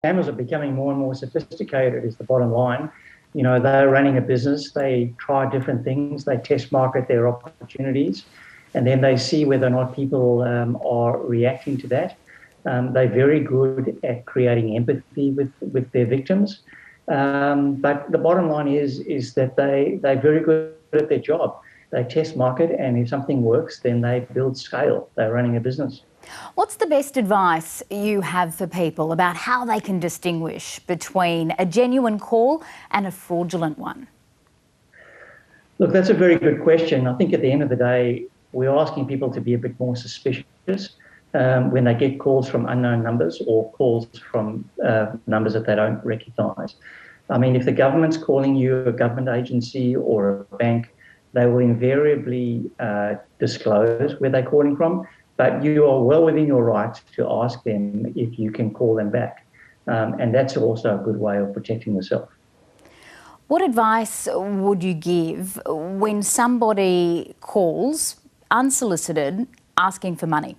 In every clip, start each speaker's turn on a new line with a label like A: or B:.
A: scammers are becoming more and more sophisticated is the bottom line. You know, they're running a business, they try different things, they test market their opportunities, and then they see whether or not people are reacting to that. They're very good at creating empathy with their victims. But the bottom line is that they're very good at their job. They test market, and if something works, then they build scale. They're running a business.
B: What's the best advice you have for people about how they can distinguish between a genuine call and a fraudulent one?
A: Look, that's a very good question. I think at the end of the day, we're asking people to be a bit more suspicious when they get calls from unknown numbers or calls from numbers that they don't recognise. I mean, if the government's calling you, a government agency or a bank, they will invariably disclose where they're calling from, but you are well within your right to ask them if you can call them back. And that's also a good way of protecting yourself.
B: What advice would you give when somebody calls unsolicited asking for money?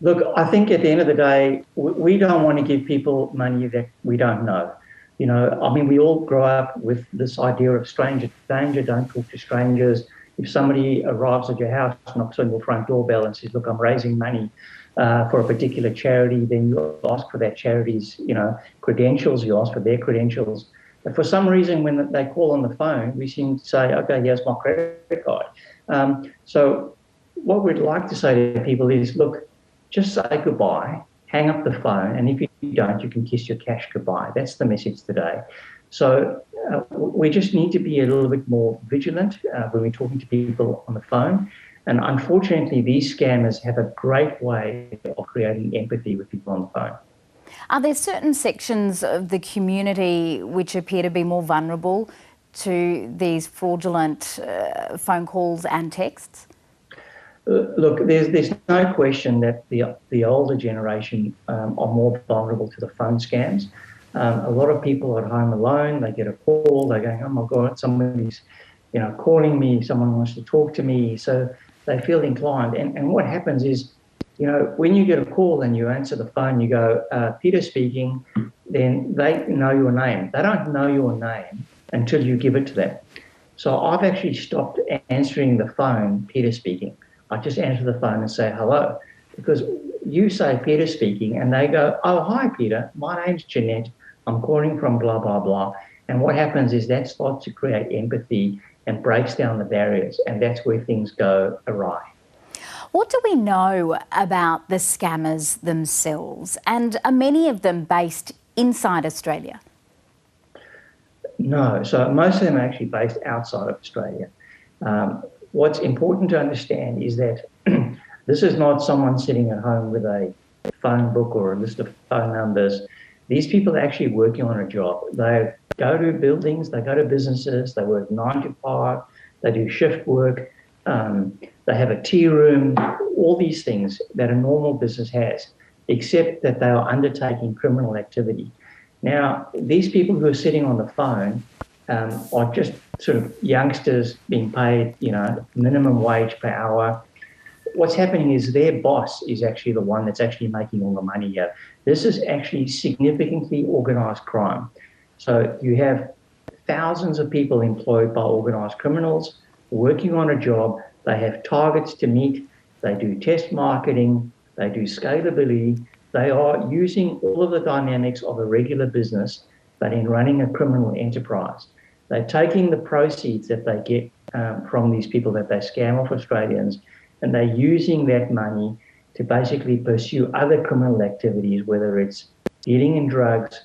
A: Look, I think at the end of the day, we don't want to give people money that we don't know. You know, I mean, we all grow up with this idea of stranger danger, don't talk to strangers. If somebody arrives at your house, knocks on your front doorbell and says, look, I'm raising money for a particular charity, then you ask for that charity's, credentials, you ask for their credentials. But for some reason, when they call on the phone, we seem to say, okay, here's my credit card. So what we'd like to say to people is, look, just say goodbye, hang up the phone, and if you don't, you can kiss your cash goodbye. That's the message today. So we just need to be a little bit more vigilant when we're talking to people on the phone. And unfortunately, these scammers have a great way of creating empathy with people on the phone.
B: Are there certain sections of the community which appear to be more vulnerable to these fraudulent phone calls and texts?
A: Look, there's no question that the older generation are more vulnerable to the phone scams. A lot of people are at home alone, they get a call, they're going, oh my God, somebody's calling me, someone wants to talk to me, so they feel inclined. And what happens is, when you get a call and you answer the phone, you go, Peter speaking, then they know your name. They don't know your name until you give it to them. So I've actually stopped answering the phone, Peter speaking. I just answer the phone and say hello, because you say Peter speaking and they go, oh, hi, Peter, my name's Jeanette, I'm calling from blah, blah, blah. And what happens is that starts to create empathy and breaks down the barriers, and that's where things go awry.
B: What do we know about the scammers themselves, and are many of them based inside Australia?
A: No, so most of them are actually based outside of Australia. What's important to understand is that this is not someone sitting at home with a phone book or a list of phone numbers. These people are actually working on a job. They go to buildings, they go to businesses, they work 9 to 5, they do shift work, they have a tea room, all these things that a normal business has, except that they are undertaking criminal activity. Now, these people who are sitting on the phone are just sort of youngsters being paid, minimum wage per hour. What's happening is their boss is actually the one that's actually making all the money here. This is actually significantly organised crime. So you have thousands of people employed by organised criminals working on a job. They have targets to meet. They do test marketing. They do scalability. They are using all of the dynamics of a regular business, but in running a criminal enterprise. They're taking the proceeds that they get from these people that they scam off Australians, and they're using that money to basically pursue other criminal activities, whether it's dealing in drugs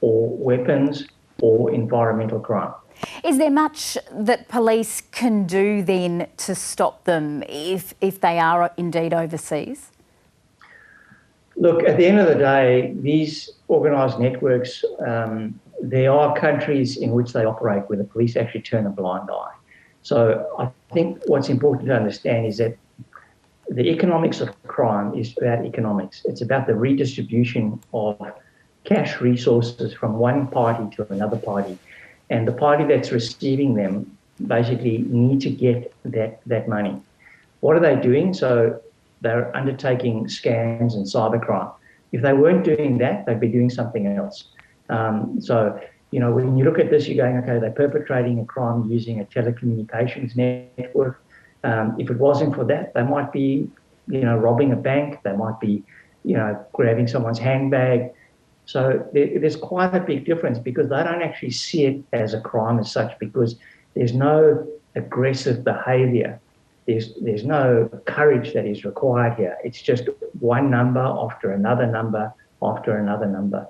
A: or weapons or environmental crime.
B: Is there much that police can do then to stop them if they are indeed overseas?
A: Look, at the end of the day, these organised networks, there are countries in which they operate where the police actually turn a blind eye. So I think what's important to understand is that the economics of crime is about economics. It's about the redistribution of cash resources from one party to another party. And the party that's receiving them basically need to get that money. What are they doing? So they're undertaking scams and cybercrime. If they weren't doing that, they'd be doing something else. So, when you look at this, you're going, okay, they're perpetrating a crime using a telecommunications network. If it wasn't for that, they might be, robbing a bank. They might be, grabbing someone's handbag. So there's quite a big difference because they don't actually see it as a crime as such because there's no aggressive behaviour. There's no courage that is required here. It's just one number after another number after another number.